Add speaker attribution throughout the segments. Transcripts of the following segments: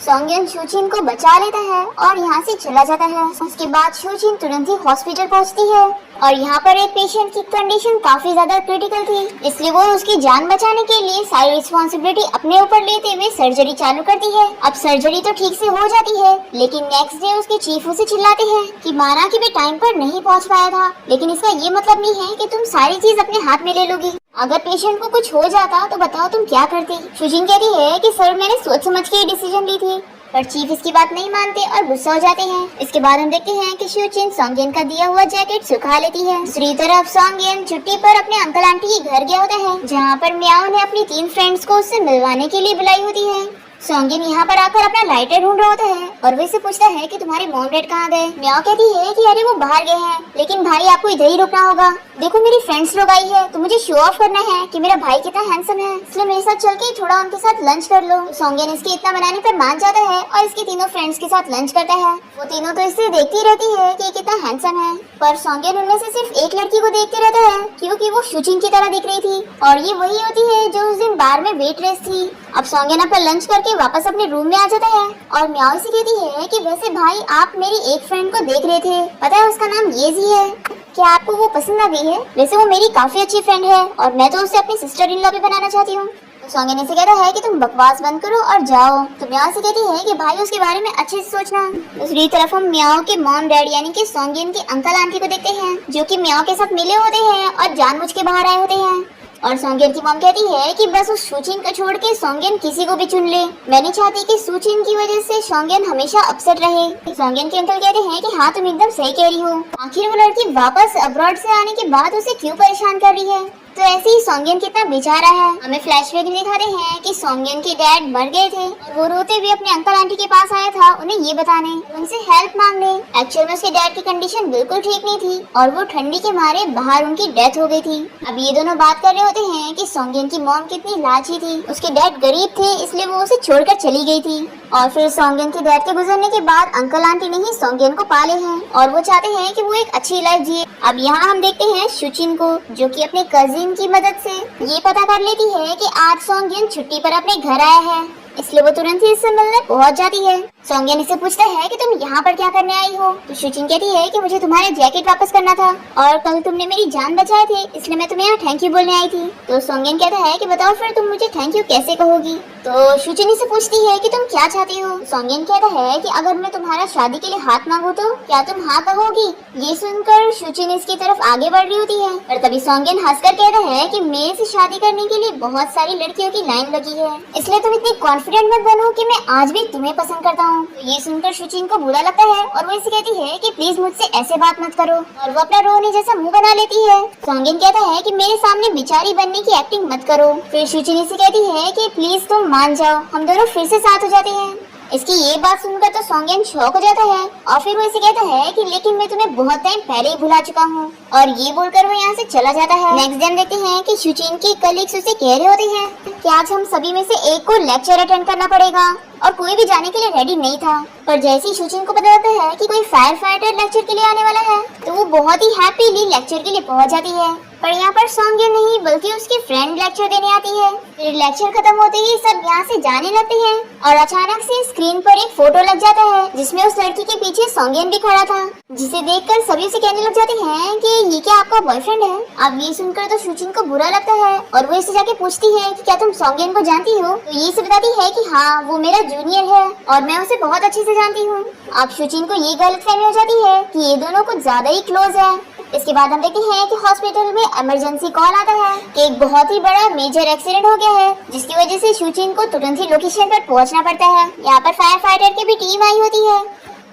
Speaker 1: सोंगयन शूचिन को बचा लेता है और यहाँ से चला जाता है। उसके बाद शूचिन तुरंत ही हॉस्पिटल पहुँचती है और यहाँ पर एक पेशेंट की कंडीशन काफी ज्यादा क्रिटिकल थी, इसलिए वो उसकी जान बचाने के लिए सारी रिस्पॉन्सिबिलिटी अपने ऊपर लेते हुए सर्जरी चालू करती है। अब सर्जरी तो ठीक से हो जाती है, लेकिन नेक्स्ट डे उसके चीफ उसे चिल्लाते हैं कि माना कि भी टाइम पर नहीं पहुँच पाया था, लेकिन इसका ये मतलब नहीं है कि तुम सारी चीज अपने हाथ में ले लोगी। अगर पेशेंट को कुछ हो जाता तो बताओ तुम क्या करती। शूचिन कहती है कि सर मैंने सोच समझ के डिसीजन ली थी, पर चीफ इसकी बात नहीं मानते और गुस्सा हो जाते हैं। इसके बाद हम देखते हैं कि शूचिन सोंगयन का दिया हुआ जैकेट सुखा लेती है। दूसरी तरफ सोंगयन छुट्टी पर अपने अंकल आंटी के घर गया होता है, जहाँ पर म्याओ ने अपनी 3 फ्रेंड्स को उससे मिलवाने के लिए बुलाई होती है। सोंगयन यहाँ पर आकर अपना लाइटर ढूंढ रहा होता है और वो इससे पूछता है कि तुम्हारे मॉम डैड कहाँ गए। म्याओ कहती है कि अरे वो बाहर गए हैं, लेकिन भाई आपको इधर ही रुकना होगा। देखो मेरी फ्रेंड्स लोग आई है, तो मुझे शो ऑफ करना है कि मेरा भाई कितना हैंडसम है, इसलिए मेरे साथ चल के थोड़ा उनके साथ लंच कर लो। सोंगयन इसके इतना मनाने पर मान जाता है और इसकी तीनों फ्रेंड्स के साथ लंच करता है। वो तीनों तो इससे देखती रहती है कि कितना हैंडसम है, पर सोंगयन उनमें से सिर्फ एक लड़की को देखते रहता है क्योंकि वो शूचिन की तरह दिख रही थी और ये वही होती है जो उस दिन बार में वेट्रेस थी। अब सोंगयन अपना लंच करके वापस अपने रूम में आ जाता है और म्याओ से कहती है कि वैसे भाई आप मेरी एक फ्रेंड को देख रहे थे, पता है उसका नाम येजी है, क्या आपको वो पसंद आ गई है? वैसे वो मेरी काफी अच्छी फ्रेंड है और मैं तो उसे अपनी सिस्टर इन लॉ भी बनाना चाहती हूँ। सोंगयन से कहता है कि तुम बकवास बंद करो और जाओ। तो म्याओ से कहती है कि भाई उसके बारे में अच्छे से सोचना। दूसरी तरफ हम म्याओ के मॉम डैड यानी कि सोंगयन के अंकल आंटी को देखते हैं, जो कि म्याओ के साथ मिले होते हैं और जानबूझ के बाहर आए होते हैं। और सोंगयन की मॉम कहती है कि बस उस शूचिन को छोड़ के सोंगयन किसी को भी चुन ले, मैं नहीं चाहती कि शूचिन की वजह से सोंगयन हमेशा अपसेट रहे। सोंगयन के अंकल कहते हैं कि हाँ तुम एकदम सही कह रही हो, आखिर वो लड़की वापस अब्रॉड से आने के बाद उसे क्यों परेशान कर रही है। तो ऐसे ही सोंगयन कितना बेचारा है। हमें फ्लैशबैक में दिखाते हैं कि सोंगयन के डैड मर गए थे, वो रोते हुए अपने अंकल आंटी के पास आया था उन्हें ये बताने, उनसे हेल्प मांगने। एक्चुअल में उसके डैड की कंडीशन बिल्कुल ठीक नहीं थी और वो ठंडी के मारे बाहर उनकी डेथ हो गई थी। अब ये दोनों बात कर रहे होते हैं कि सोंगयन की मॉम कितनी लालची थी, उसके डैड गरीब थे इसलिए वो उसे छोड़कर चली गई थी। और फिर सोंगयन के डैड के गुजरने के बाद अंकल आंटी ने ही सोंगयन को पाले हैं और वो चाहते हैं कि वो एक अच्छी लाइफ जिए। अब यहाँ हम देखते हैं शूचिन को, जो कि अपने कजिन की मदद से ये पता कर लेती है कि आज सोंगयन छुट्टी पर अपने घर आया है, इसलिए वो तुरंत ही इससे मिलने पहुंच जाती है। सोंगयन इससे पूछता है कि तुम यहाँ पर क्या करने आई हो। तो शूचिन कहती है कि मुझे तुम्हारे जैकेट वापस करना था और कल तुमने मेरी जान बचाए थे, इसलिए मैं तुम्हें यहाँ थैंक यू बोलने आई थी। तो सोंगयन कहता है कि बताओ फिर तुम मुझे थैंक यू कैसे कहोगी। तो शूचिन इससे पूछती है कि तुम क्या चाहती हो। सोंगयन कहता है कि अगर मैं तुम्हारा शादी के लिए हाथ मांगू तो क्या तुम हाँ कहोगी। ये सुनकर शूचिन इसकी तरफ आगे बढ़ रही होती है, पर तभी सोंगयन हंसकर कहता है कि मेरे से शादी करने के लिए बहुत सारी लड़कियों की लाइन लगी है, इसलिए तुम इतनी कॉन्फिडेंट मत बनो कि मैं आज भी तुम्हें पसंद करता हूँ। ये सुनकर शूचिन को बुरा लगता है और वो इसे कहती है कि प्लीज मुझसे ऐसे बात मत करो, और वो अपना रोने जैसा मुंह बना लेती है। सोंगयन कहता है कि मेरे सामने बिचारी बनने की एक्टिंग मत करो। फिर शूचिन इसे कहती है कि प्लीज तुम मान जाओ, हम दोनों फिर से साथ हो जाते हैं। इसकी ये बात सुनकर तो सोंगयन शॉक हो जाता है और फिर वो इसे कहता है कि लेकिन मैं तुम्हें बहुत टाइम पहले ही भुला चुका हूँ, और ये बोलकर वो यहाँ से चला जाता है। नेक्स्ट डे हम देखते हैं कि शूचिन के कलीग्स उसे कह रहे होते हैं कि आज हम सभी में से एक को लेक्चर अटेंड करना पड़ेगा, और कोई भी जाने के लिए रेडी नहीं था। पर जैसे ही शूचिन को पता लगता है कि कोई फायर फाइटर लेक्चर के लिए आने वाला है, तो वो बहुत ही हैप्पीली लेक्चर के लिए पहुँच जाती है। पर यहाँ पर सोंगयन नहीं बल्कि उसकी फ्रेंड लेक्चर देने आती है। फिर लेक्चर खत्म होते ही सब यहाँ से जाने लगते हैं और अचानक से स्क्रीन पर एक फोटो लग जाता है जिसमें उस लड़की के पीछे सोंगयन भी खड़ा था, जिसे देखकर सभी उसे कहने लग जाते हैं कि ये क्या आपका बॉयफ्रेंड है। अब ये सुनकर तो शूचिन को बुरा लगता है और वो इसे जाके पूछती है कि क्या तुम सोंगयन को जानती हो। तो ये इसे बताती है कि हाँ वो मेरा जूनियर है और मैं उसे बहुत अच्छे से जानती हूँ। अब शूचिन को ये गलतफहमी हो जाती है कि ये दोनों कुछ ज्यादा ही क्लोज है। इसके बाद हम देखते हैं कि हॉस्पिटल में इमरजेंसी कॉल आता है कि एक बहुत ही बड़ा मेजर एक्सीडेंट हो गया है, जिसकी वजह से शूचिन को तुरंत ही लोकेशन पर पहुंचना पड़ता है। यहाँ पर फायर फाइटर की भी टीम आई होती है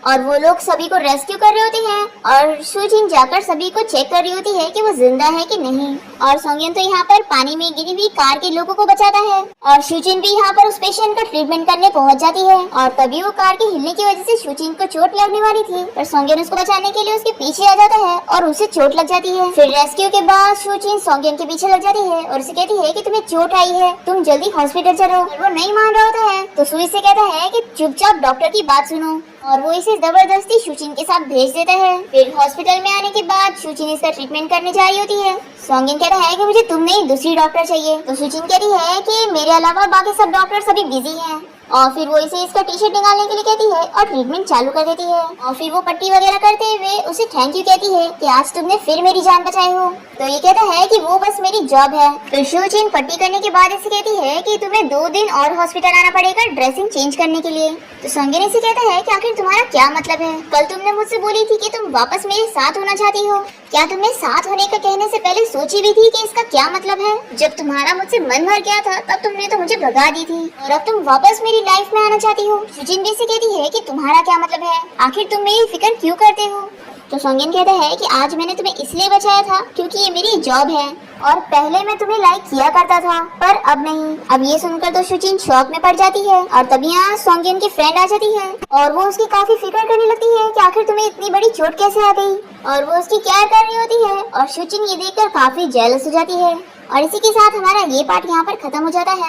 Speaker 1: और वो लोग सभी को रेस्क्यू कर रहे होते हैं और शूचिन जाकर सभी को चेक कर रही होती है कि वो जिंदा है कि नहीं। और सोंगयन तो यहाँ पर पानी में गिरी हुई कार के लोगों को बचाता है और शूचिन भी यहाँ पर उस पेशेंट का ट्रीटमेंट करने पहुँच जाती है। और तभी वो कार के हिलने की वजह से शूचिन को चोट लगने वाली थी, पर सोंगयन उसको बचाने के लिए उसके पीछे आ जाता है और उसे चोट लग जाती है। फिर रेस्क्यू के बाद शूचिन सोंगयन के पीछे लग जाती है और उसे कहती है कि तुम्हें चोट आई है, तुम जल्दी हॉस्पिटल चलो। और वो नहीं मान रहा होता है तो सुई से कहता है कि चुपचाप डॉक्टर की बात सुनो, और वो इसे जबरदस्ती शूचिन के साथ भेज देता है। फिर हॉस्पिटल में आने के बाद शूचिन इसका ट्रीटमेंट करने जा रही होती है। सोंगयन कहता है कि मुझे तुम नहीं दूसरी डॉक्टर चाहिए। तो शूचिन कहती है कि मेरे अलावा बाकी सब डॉक्टर सभी बिजी हैं। और फिर वो इसे इसका टी शर्ट निकालने के लिए कहती है और ट्रीटमेंट चालू कर देती है। और फिर वो पट्टी वगैरह करते हुए उसे थैंक यू कहती है कि आज तुमने फिर मेरी जान बचाई हो। तो ये कहता है कि वो बस मेरी जॉब है। तो शूजिन पट्टी करने के बाद इसे कहती है कि तुम्हें 2 दिन और हॉस्पिटल आना पड़ेगा ड्रेसिंग चेंज करने के लिए। तो संगिन इसे कहता है कि आखिर तुम्हारा क्या मतलब है? कल तुमने मुझसे बोली थी कि तुम वापस मेरे साथ होना चाहती हो। क्या तुमने साथ होने का कहने से पहले सोची भी थी कि इसका क्या मतलब है? जब तुम्हारा मुझसे मन भर गया था तब तुमने तो मुझे भगा दी थी और अब तुम वापस मेरी लाइफ में आना चाहती हो। शूजिन भी इसे कहती है कि तुम्हारा क्या मतलब है? आखिर तुम मेरी फिक्र क्यों करते हो? तो संगिन कहता है कि आज मैंने तुम्हें इसलिए बचाया था क्योंकि ये मेरी जॉब है और पहले मैं तुम्हें लाइक किया करता था पर अब नहीं। अब ये सुनकर तो शूजिन शॉक में पड़ जाती है और तभी यहाँ संगिन की फ्रेंड आ जाती है और वो उसकी काफी फिक्र करने लगती है कि आखिर तुम्हें इतनी बड़ी चोट कैसे आ गई और वो उसकी केयर कर रही होती है। और शूजिन ये देखकर काफी जेलस हो जाती है। और इसी के साथ हमारा ये पार्ट यहाँ पर खत्म हो जाता है।